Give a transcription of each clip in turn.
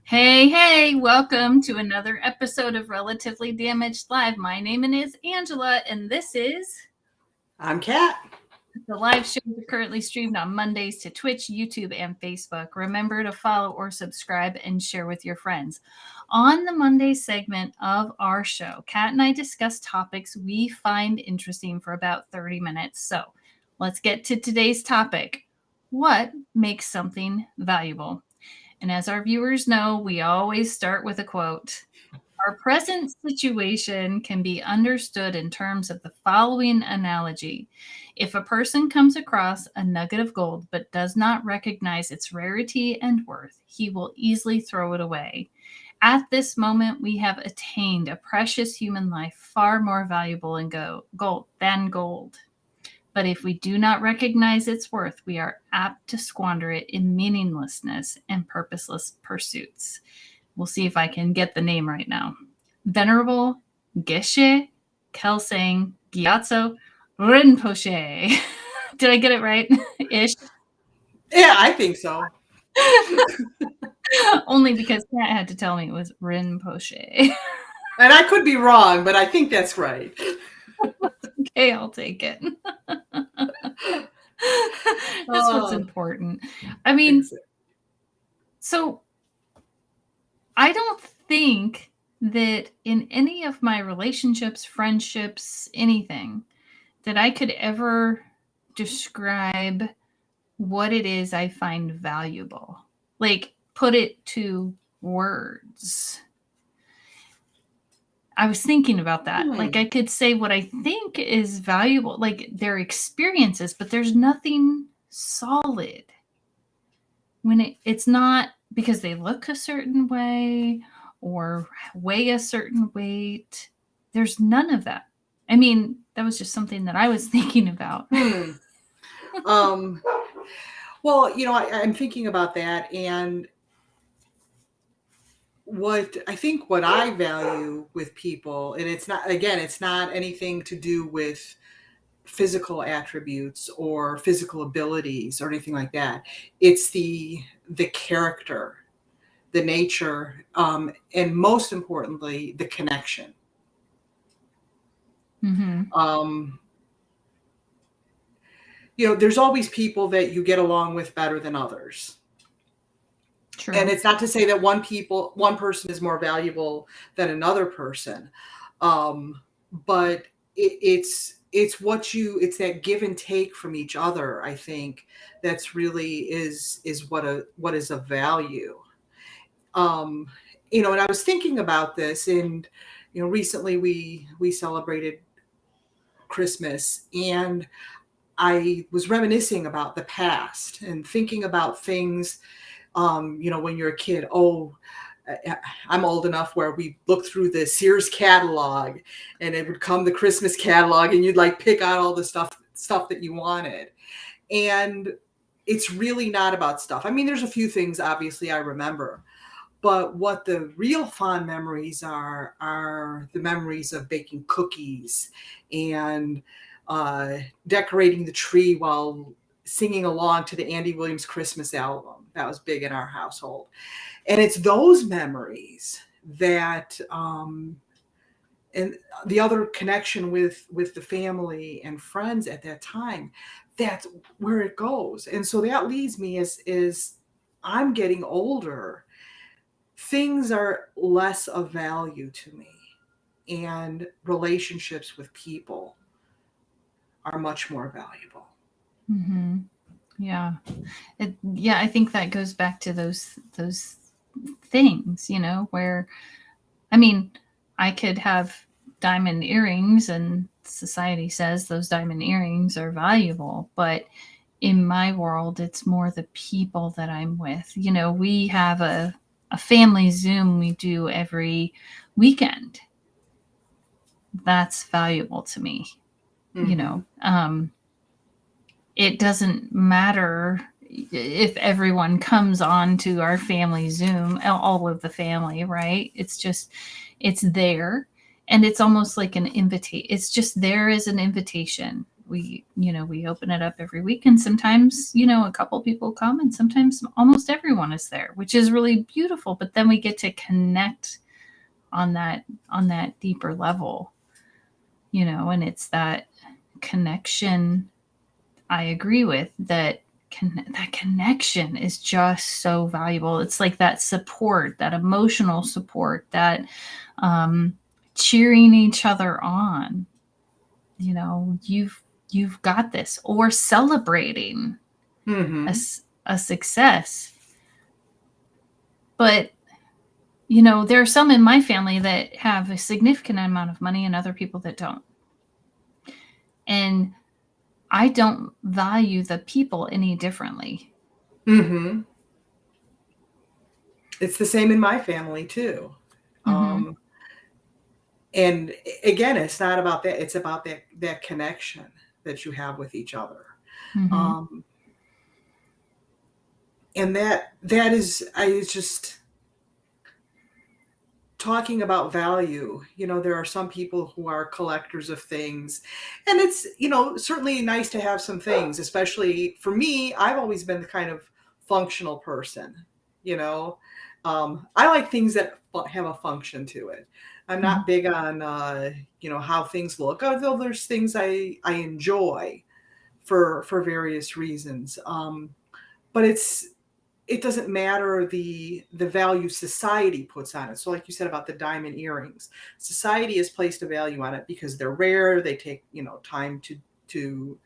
Hey, welcome to another episode of Relatively Damaged Live. My name is Angela, and this is... I'm Kat. The live shows are currently streamed on Mondays to Twitch, YouTube, and Facebook. Remember to follow or subscribe and share with your friends. On the Monday segment of our show, Kat and I discuss topics we find interesting for about 30 minutes. So let's get to today's topic. What makes something valuable? And as our viewers know, we always start with a quote. Our present situation can be understood in terms of the following analogy. If a person comes across a nugget of gold but does not recognize its rarity and worth, he will easily throw it away. At this moment, we have attained a precious human life far more valuable than gold. But if we do not recognize its worth, we are apt to squander it in meaninglessness and purposeless pursuits. We'll see if I can get the name right now. Venerable Geshe Kelsang Gyatso Rinpoche. Did I get it right? Ish. Yeah, I think so. Only because Kat had to tell me it was Rinpoche. And I could be wrong, but I think that's right. Okay, I'll take it. That's what's important. I mean, so I don't think that in any of my relationships, friendships, anything, that I could ever describe what it is I find valuable. Like, put it to words. I was thinking about that. Like, I could say what I think is valuable, like their experiences, but there's nothing solid. When it's not because they look a certain way or weigh a certain weight. There's none of that. I mean, that was just something that I was thinking about. Well, I'm thinking about that, and what I value with people, and it's not anything to do with physical attributes or physical abilities or anything like that. It's the character, the nature, and most importantly, the connection. Mm-hmm. There's always people that you get along with better than others. True. And it's not to say that one person is more valuable than another person. But it's that give and take from each other. I think that's really is what is of value. And I was thinking about this, and recently we celebrated Christmas, and I was reminiscing about the past and thinking about things, when you're a kid. I'm old enough where we looked through the Sears catalog, and it would come the Christmas catalog, and you'd like pick out all the stuff that you wanted. And it's really not about stuff. I mean, there's a few things obviously I remember, but what the real fond memories are the memories of baking cookies and decorating the tree while singing along to the Andy Williams Christmas album. That was big in our household. And it's those memories that, and the other connection with the family and friends at that time, that's where it goes. And so that leads me as I'm getting older, things are less of value to me, and relationships with people are much more valuable. Mm-hmm. Yeah. I think that goes back to those things, where, I mean, I could have diamond earrings and society says those diamond earrings are valuable, but in my world, it's more the people that I'm with. You know, we have a family Zoom we do every weekend. That's valuable to me. You know, it doesn't matter if everyone comes on to our family Zoom, all of the family, right? It's just, it's there. And it's almost like an invitation. It's just there as an invitation. We, you know, we open it up every week, and sometimes, you know, a couple people come, and sometimes almost everyone is there, which is really beautiful. But then we get to connect on that deeper level, you know, and it's that connection. I agree with that. That connection is just so valuable. It's like that support, that emotional support, that cheering each other on. You know, you've got this, or celebrating a success. But you know, there are some in my family that have a significant amount of money and other people that don't. And I don't value the people any differently. It's the same in my family too. And again, it's not about that. It's about that connection that you have with each other. And that is, I just talking about value. You know, there are some people who are collectors of things, and it's, you know, certainly nice to have some things, especially for me. I've always been the kind of functional person, you know. I like things that have a function to it. I'm not big on, you know, how things look, although there's things I enjoy for various reasons. But it doesn't matter the value society puts on it. So like you said about the diamond earrings, society has placed a value on it because they're rare. They take, you know, time to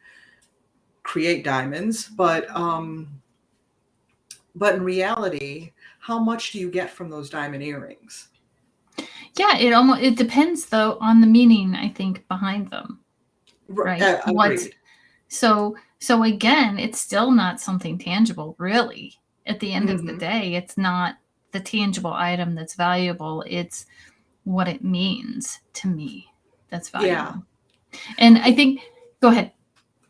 create diamonds. But in reality, how much do you get from those diamond earrings? Yeah, it depends though on the meaning, I think, behind them. Right? So again, it's still not something tangible, really. At the end of the day, it's not the tangible item that's valuable. It's what it means to me that's valuable. Yeah. And I think, go ahead.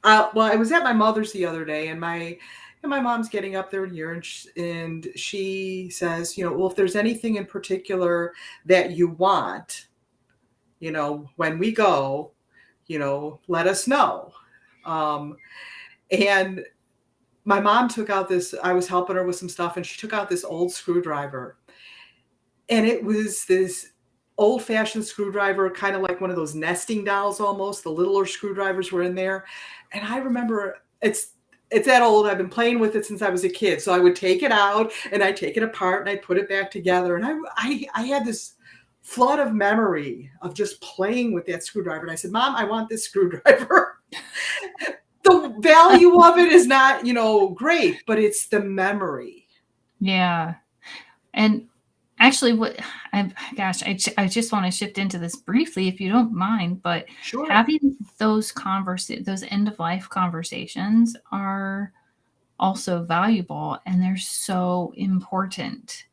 Well, I was at my mother's the other day, and my mom's getting up there in years, and she says, you know, well, if there's anything in particular that you want, you know, when we go, you know, let us know. And my mom took out this, I was helping her with some stuff, and she took out this old screwdriver. And it was this old-fashioned screwdriver, kind of like one of those nesting dolls almost. The littler screwdrivers were in there. And I remember it's that old. I've been playing with it since I was a kid. So I would take it out and I'd take it apart and I'd put it back together. And I had this flood of memory of just playing with that screwdriver. And I said, Mom, I want this screwdriver. The value of it is not, you know, great, but it's the memory. Yeah. And actually, I just want to shift into this briefly, if you don't mind, but sure. Having those end of life conversations are also valuable, and they're so important.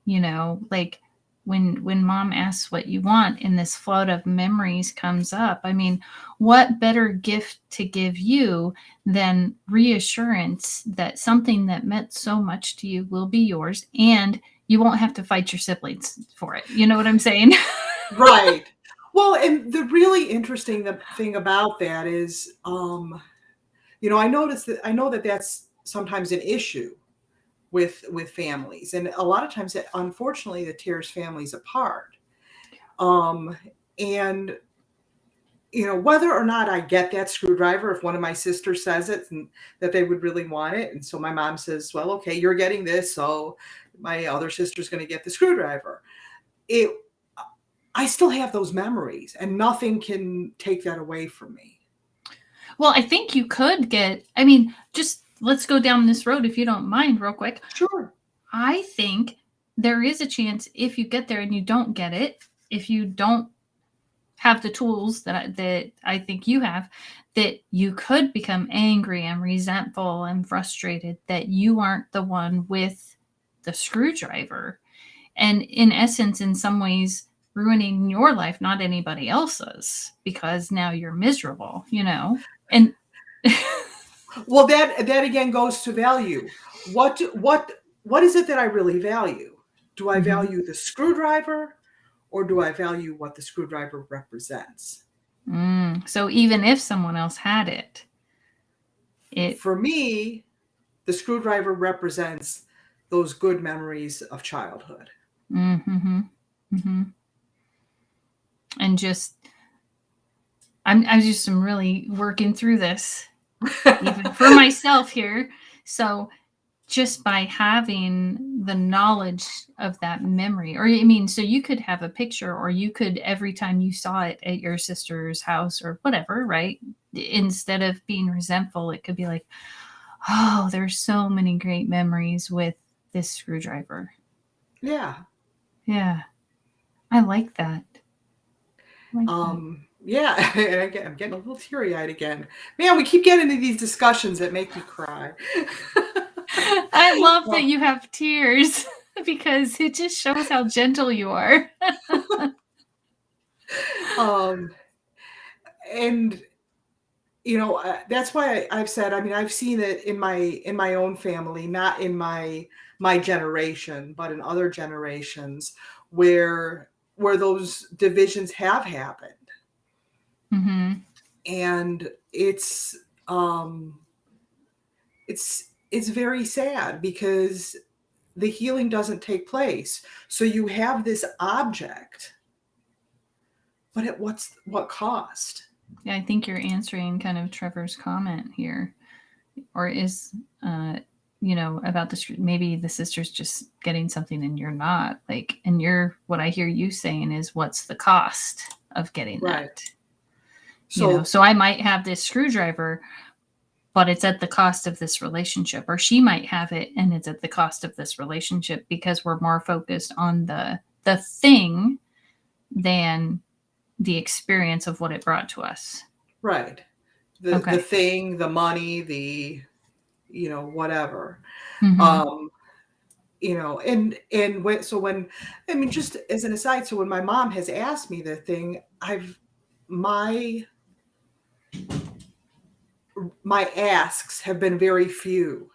You know, like when Mom asks what you want and this flood of memories comes up, I mean, what better gift to give you than reassurance that something that meant so much to you will be yours, and you won't have to fight your siblings for it. You know what I'm saying? Right. Well, and the really interesting thing about that is, you know, I know that that's sometimes an issue with families, and a lot of times it, unfortunately, it tears families apart. And you know, whether or not I get that screwdriver, if one of my sisters says it and that they would really want it, and so my mom says, well, okay, you're getting this, so my other sister's going to get the screwdriver. I still have those memories, and nothing can take that away from me. Well, I think you could I mean, just let's go down this road if you don't mind real quick. Sure. I think there is a chance if you get there and you don't get it, if you don't have the tools that I think you have, that you could become angry and resentful and frustrated that you aren't the one with the screwdriver. And in essence, in some ways, ruining your life, not anybody else's, because now you're miserable, And Well, that again goes to value. What is it that I really value? Do I Mhm. value the screwdriver, or do I value what the screwdriver represents? So even if someone else had it. For me, the screwdriver represents those good memories of childhood. Mm-hmm, mm-hmm. And I'm really working through this, even for myself here. So just by having the knowledge of that memory, or I mean, so you could have a picture, or you could, every time you saw it at your sister's house or whatever, right? Instead of being resentful, it could be like, oh, there's so many great memories with this screwdriver. Yeah. Yeah. I like that. Yeah, and I'm getting a little teary-eyed again. Man, we keep getting into these discussions that make me cry. I love that you have tears because it just shows how gentle you are. um, and that's why I've said. I mean, I've seen it in my own family, not in my generation, but in other generations where those divisions have happened. Mm-hmm. And um it's very sad because the healing doesn't take place. So you have this object, but at what cost? Yeah, I think you're answering kind of Trevor's comment here, or is about maybe the sister's just getting something and you're not, like, and what I hear you saying is, what's the cost of getting Right. that? So So I might have this screwdriver, but it's at the cost of this relationship, or she might have it and it's at the cost of this relationship, because we're more focused on the thing than the experience of what it brought to us. right. The Okay. thing, the money, the whatever. Mm-hmm. And when I mean, just as an aside, so when my mom has asked me the thing, my my asks have been very few,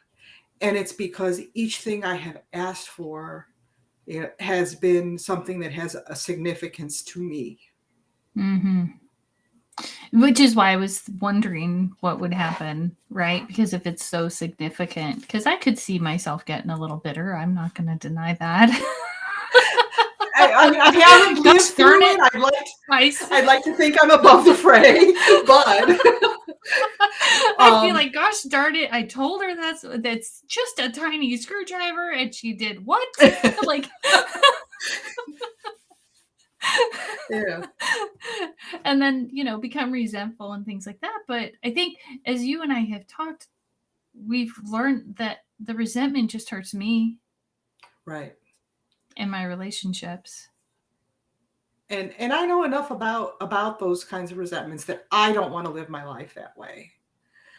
and it's because each thing I have asked for, has been something that has a significance to me. Mm-hmm. Which is why I was wondering what would happen, right? Because if it's so significant, because I could see myself getting a little bitter. I'm not going to deny that. I mean, I haven't lived through it. I'd like to think I'm above the fray, but I'd be like, gosh darn it, I told her that's just a tiny screwdriver, and she did what? Like, yeah. And then, become resentful and things like that. But I think, as you and I have talked, we've learned that the resentment just hurts me. Right. In my relationships. And I know enough about those kinds of resentments that I don't want to live my life that way.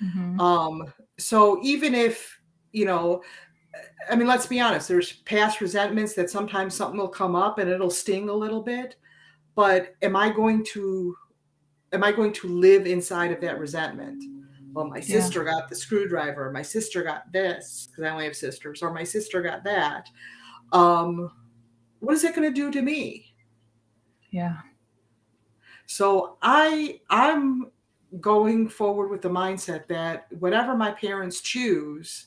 Mm-hmm. So even if, I mean, let's be honest, there's past resentments that sometimes something will come up and it'll sting a little bit, but am I going to live inside of that resentment? Well, my sister got the screwdriver, my sister got this, because I only have sisters, or my sister got that. What is that going to do to me? Yeah. So I'm going forward with the mindset that whatever my parents choose,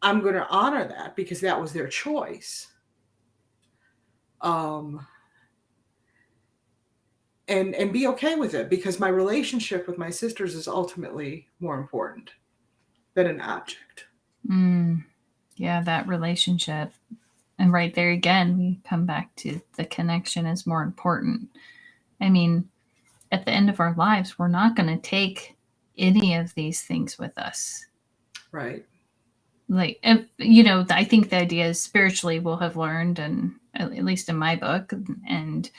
I'm going to honor that because that was their choice. And be okay with it, because my relationship with my sisters is ultimately more important than an object. Yeah, that relationship. And right there again, we come back to the connection is more important. I mean, at the end of our lives, we're not going to take any of these things with us. Right. Like, I think the idea is spiritually we'll have learned, and at least in my book, and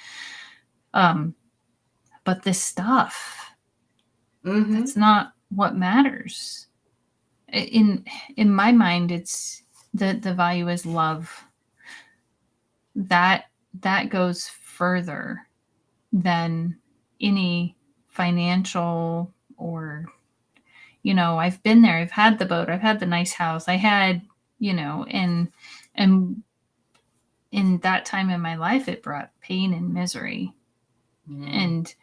But this stuff, Mm-hmm. that's not what matters. In my mind, it's the value is love. That goes further than any financial or, I've been there. I've had the boat. I've had the nice house. I had, and in that time in my life, it brought pain and misery. And,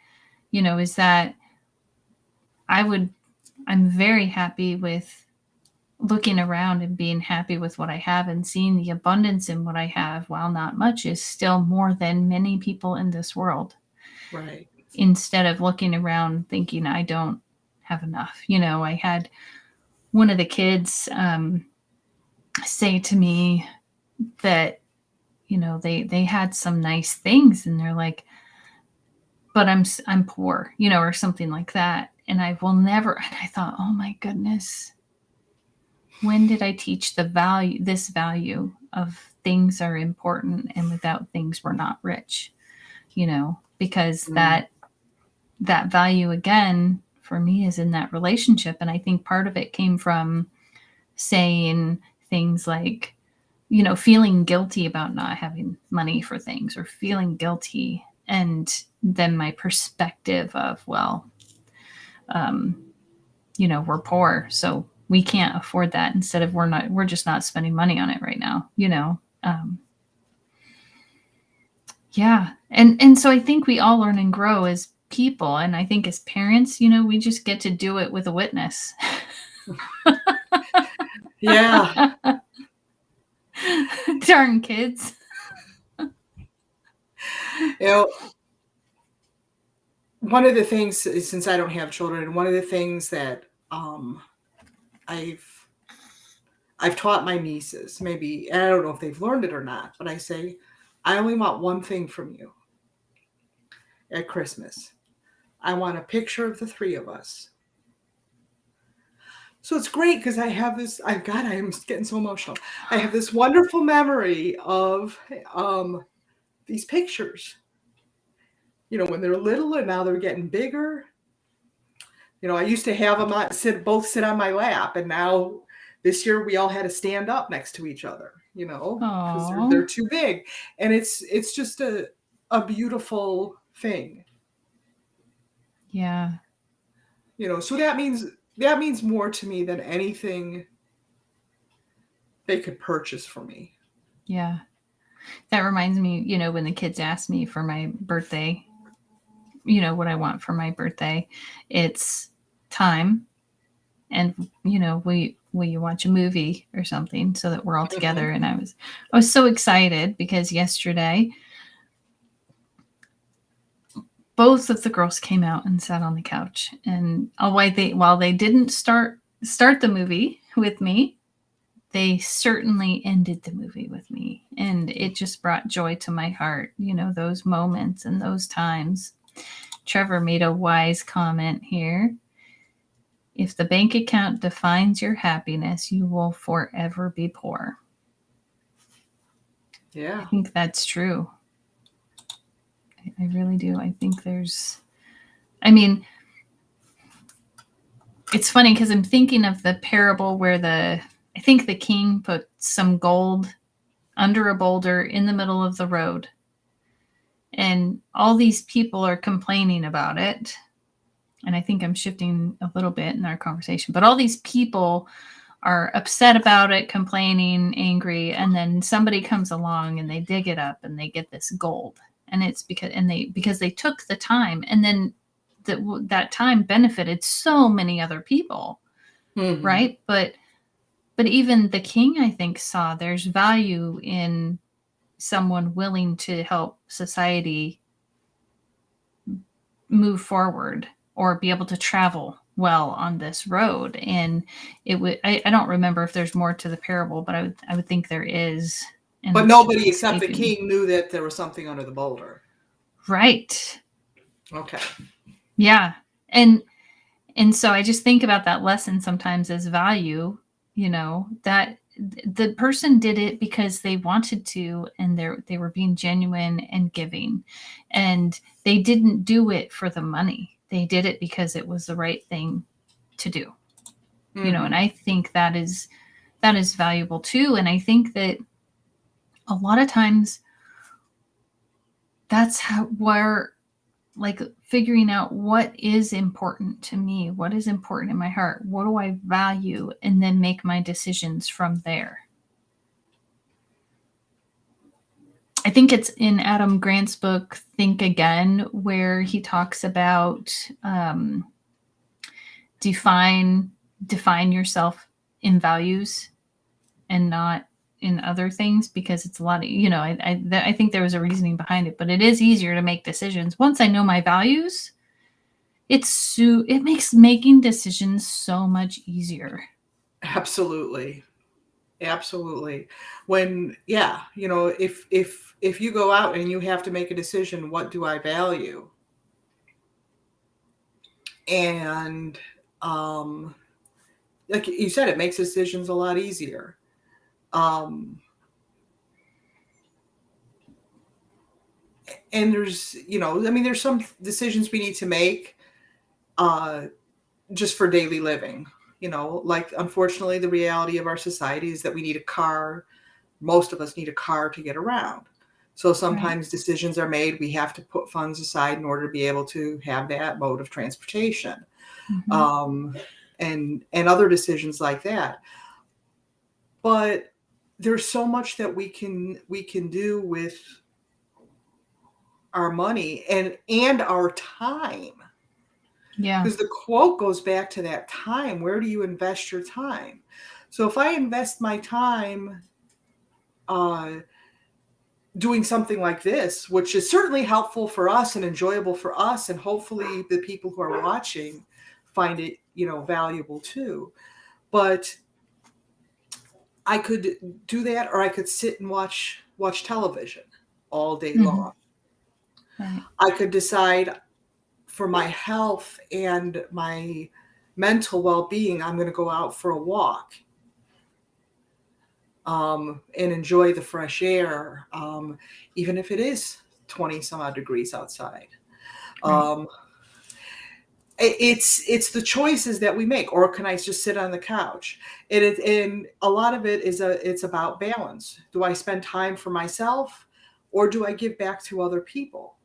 is that I'm very happy with looking around and being happy with what I have and seeing the abundance in what I have, while not much, is still more than many people in this world. Right. Instead of looking around thinking I don't have enough. I had one of the kids say to me that, they had some nice things, and they're like, but I'm poor, or something like that. And I will never, and I thought, oh my goodness, when did I teach this value of things are important, and without things we're not rich, because that value, again, for me, is in that relationship. And I think part of it came from saying things like, feeling guilty about not having money for things, or feeling guilty. And then my perspective of, well, we're poor, so we can't afford that, instead of we're just not spending money on it right now, yeah. And so I think we all learn and grow as people. And I think as parents, we just get to do it with a witness. Yeah. Darn kids. One of the things, since I don't have children, one of the things that I've taught my nieces, maybe, and I don't know if they've learned it or not, but I say, I only want one thing from you at Christmas. I want a picture of the three of us. So it's great because I have this, I am getting so emotional. I have this wonderful memory of these pictures, when they're little, and now they're getting bigger. I used to have them both sit on my lap, and now this year we all had to stand up next to each other, because they're too big. And it's just a beautiful thing. Yeah. So that means more to me than anything they could purchase for me. Yeah. That reminds me, when the kids ask me for my birthday, what I want for my birthday, it's time. And, will you watch a movie or something so that we're all together? And I was so excited because yesterday both of the girls came out and sat on the couch, and while they didn't start the movie with me, they certainly ended the movie with me. And it just brought joy to my heart, those moments and those times. Trevor made a wise comment here. If the bank account defines your happiness, you will forever be poor. Yeah. I think that's true. I really do. I think it's funny because I'm thinking of the parable where I think the king put some gold under a boulder in the middle of the road. And all these people are complaining about it. And I think I'm shifting a little bit in our conversation, but all these people are upset about it, complaining, angry, and then somebody comes along and they dig it up and they get this gold. And it's because they took the time, and then that time benefited so many other people, right? But even the king, I think, saw there's value in someone willing to help society move forward or be able to travel well on this road. And I don't remember if there's more to the parable, but I would think there is. But nobody except the king knew that there was something under the boulder. Right. Okay. Yeah. And so I just think about that lesson sometimes as value, that the person did it because they wanted to, and they were being genuine and giving, and they didn't do it for the money. They did it because it was the right thing to do. And I think that is valuable too. And I think that a lot of times that's where, like, figuring out what is important to me, what is important in my heart, what do I value, and then make my decisions from there. I think it's in Adam Grant's book, Think Again, where he talks about define yourself in values and not in other things, because it's a lot of, I think there was a reasoning behind it, but it is easier to make decisions once I know my values. It makes making decisions so much easier. Absolutely. When, if you go out and you have to make a decision, what do I value? And like you said, it makes decisions a lot easier. And there's, there's some decisions we need to make just for daily living. Like, unfortunately, the reality of our society is that we need a car. Most of us need a car to get around. So sometimes decisions are made. We have to put funds aside in order to be able to have that mode of transportation. And other decisions like that. But there's so much that we can do with our money and our time. Yeah. Because the quote goes back to that time. Where do you invest your time? So if I invest my time doing something like this, which is certainly helpful for us and enjoyable for us, and hopefully the people who are watching find it, valuable too. But I could do that, or I could sit and watch television all day long. Right. I could decide, for my health and my mental well-being, I'm going to go out for a walk and enjoy the fresh air, even if it is 20 some odd degrees outside. It's the choices that we make. Or can I just sit on the couch? And a lot of it is it's about balance. Do I spend time for myself, or do I give back to other people?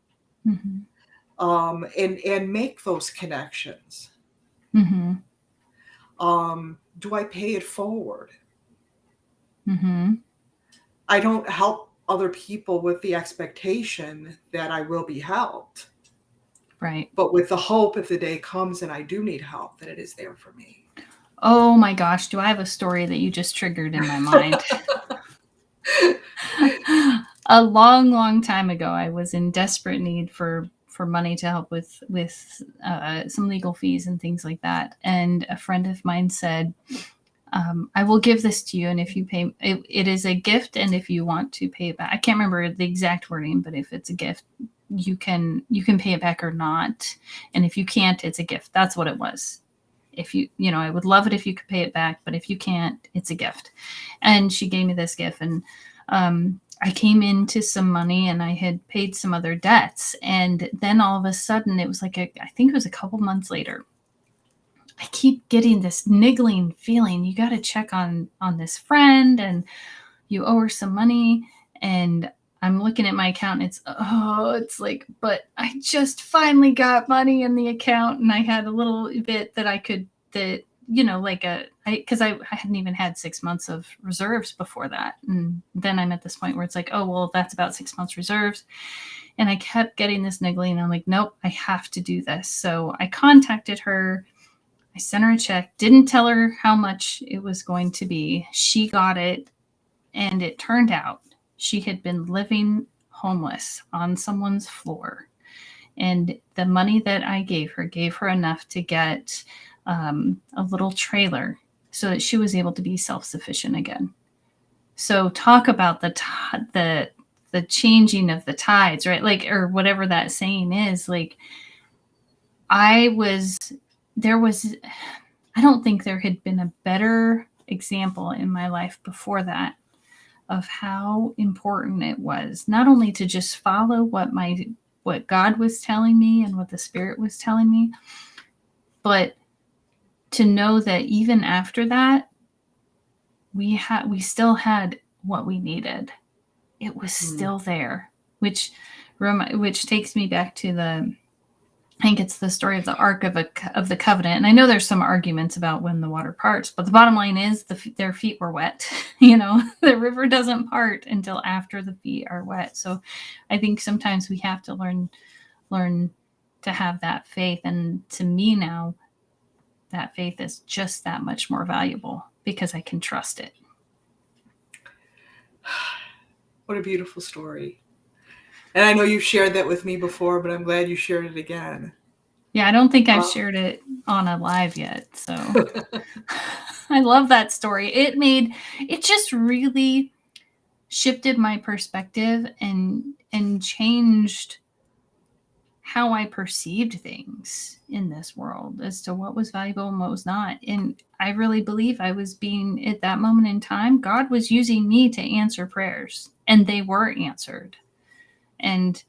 And make those connections. Do I pay it forward? I don't help other people with the expectation that I will be helped. Right. But with the hope, if the day comes and I do need help, that it is there for me. Oh my gosh, do I have a story that you just triggered in my mind? A long, long time ago, I was in desperate need for money to help with some legal fees and things like that. And a friend of mine said, I will give this to you, and if you pay, it is a gift, and if you want to pay it back, I can't remember the exact wording, but if it's a gift, you can pay it back or not. And if you can't, it's a gift. That's what it was. If I would love it if you could pay it back, but if you can't, it's a gift. And she gave me this gift, and I came into some money, and I had paid some other debts. And then all of a sudden, it was like, I think it was a couple months later, I keep getting this niggling feeling. You got to check on this friend, and you owe her some money. And I'm looking at my account, and it's like, but I just finally got money in the account, and I had a little bit that I could, because I hadn't even had 6 months of reserves before that. And then I'm at this point where it's like, oh, well, that's about 6 months reserves. And I kept getting this niggling, and I'm like, nope, I have to do this. So I contacted her. I sent her a check, didn't tell her how much it was going to be. She got it, and it turned out she had been living homeless on someone's floor. And the money that I gave her enough to get a little trailer so that she was able to be self-sufficient again. So talk about the changing of the tides, right? Like, or whatever that saying is. Like, I don't think there had been a better example in my life before that of how important it was not only to just follow what God was telling me and what the Spirit was telling me, but to know that even after that, we still had what we needed. It was still there, which takes me back to I think it's the story of the Ark of the Covenant. And I know there's some arguments about when the water parts, but the bottom line is their feet were wet. The river doesn't part until after the feet are wet. So I think sometimes we have to learn to have that faith. And to me now, that faith is just that much more valuable because I can trust it. What a beautiful story. And I know you've shared that with me before, but I'm glad you shared it again. Yeah, I don't think I've shared it on a live yet. So I love that story. It just really shifted my perspective and changed how I perceived things in this world as to what was valuable and what was not. And I really believe I was being, at that moment in time, God was using me to answer prayers, and they were answered. And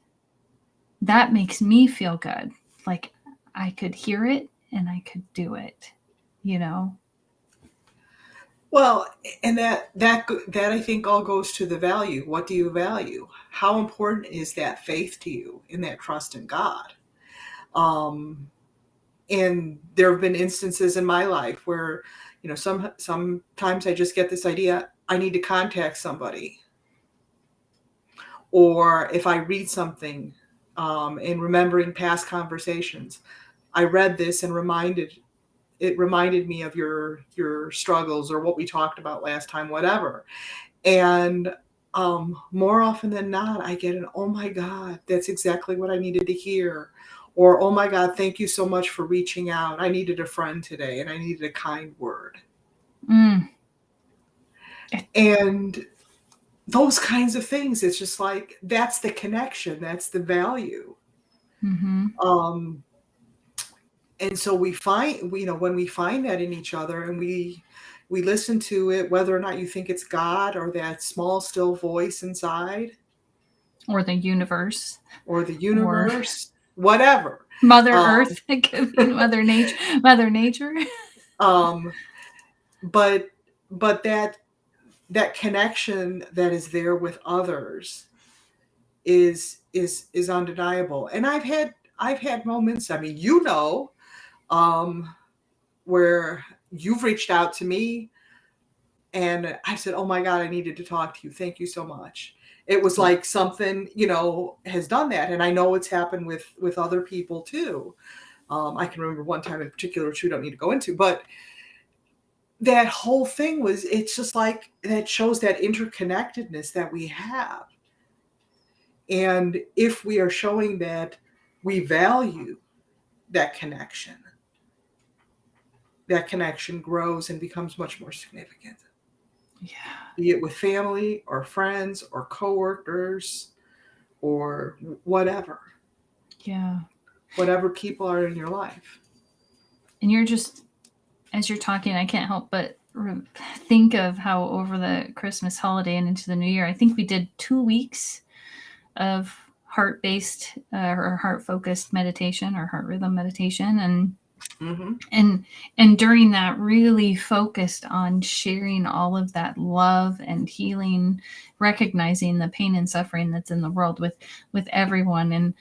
that makes me feel good. Like I could hear it and I could do it, Well, and that I think all goes to the value. What do you value? How important is that faith to you in that trust in God? And there have been instances in my life where, sometimes I just get this idea, I need to contact somebody. Or if I read something, in remembering past conversations, I read this and it reminded me of your struggles or what we talked about last time, whatever. And more often than not, I get an, oh my God, that's exactly what I needed to hear. Or, oh my God, thank you so much for reaching out. I needed a friend today and I needed a kind word. And those kinds of things, it's just like, that's the connection. That's the value. Mm-hmm. And so we find, when we find that in each other and we listen to it, whether or not you think it's God or that small, still voice inside. Or the universe. Or whatever. Mother Earth. It could be Mother Nature. But that connection that is there with others is undeniable. And I've had moments, I mean, where you've reached out to me and I said, oh my God, I needed to talk to you. Thank you so much. It was like something, has done that. And I know it's happened with other people too. I can remember one time in particular, which we don't need to go into, but that whole thing it's just like, that shows that interconnectedness that we have. And if we are showing that we value that connection grows and becomes much more significant. Yeah. Be it with family or friends or coworkers or whatever. Yeah. Whatever people are in your life. And you're just, as you're talking, I can't help but think of how over the Christmas holiday and into the new year, I think we did 2 weeks of heart-based or heart-focused meditation or heart rhythm meditation. And and during that, really focused on sharing all of that love and healing, recognizing the pain and suffering that's in the world with everyone.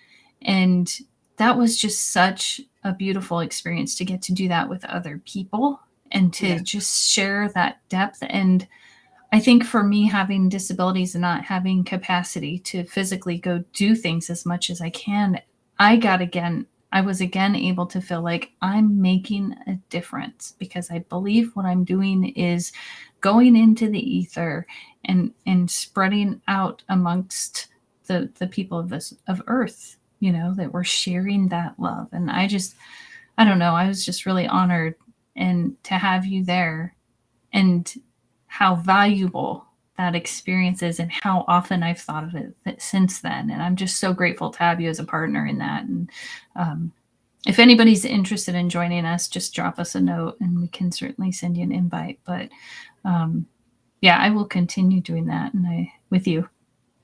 And that was just such a beautiful experience to get to do that with other people and to just share that depth. And I think for me, having disabilities and not having capacity to physically go do things as much as I can, I was again able to feel like I'm making a difference because I believe what I'm doing is going into the ether and spreading out amongst the people of Earth, that we're sharing that love. And I don't know, I was just really honored and to have you there and how valuable that experience is and how often I've thought of it since then. And I'm just so grateful to have you as a partner in that. And if anybody's interested in joining us, just drop us a note and we can certainly send you an invite. But yeah, I will continue doing that with you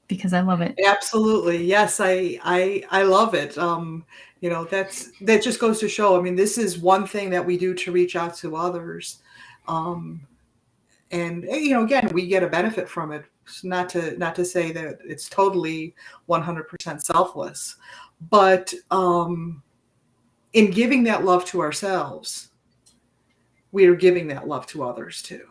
because I love it. Absolutely. Yes, I love it. You know, that just goes to show, I mean, this is one thing that we do to reach out to others. And you know, again, we get a benefit from it. Not to say that it's totally 100% selfless, but in giving that love to ourselves, we are giving that love to others too.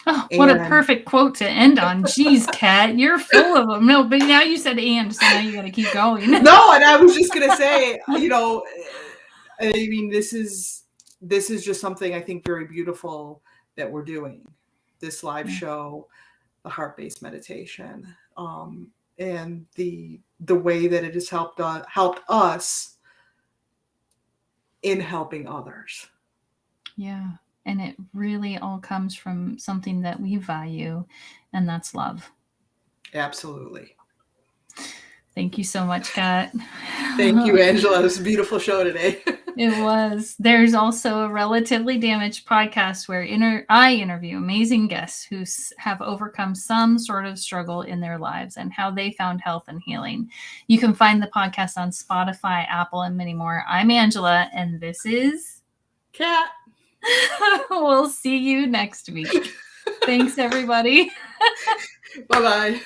Oh, what a perfect quote to end on. Jeez, Kat, you're full of them. No, but now you said and, so now you got to keep going. No, and I was just going to say, you know, I mean, this is just something I think very beautiful that we're doing. This live show, the heart-based meditation, and the way that it has helped us in helping others. Yeah. And it really all comes from something that we value, and that's love. Absolutely. Thank you so much, Kat. Thank you, Angela. It was a beautiful show today. It was. There's also a Relatively Damaged podcast where I interview amazing guests who have overcome some sort of struggle in their lives and how they found health and healing. You can find the podcast on Spotify, Apple, and many more. I'm Angela, and this is Kat. We'll see you next week. Thanks, everybody. Bye-bye.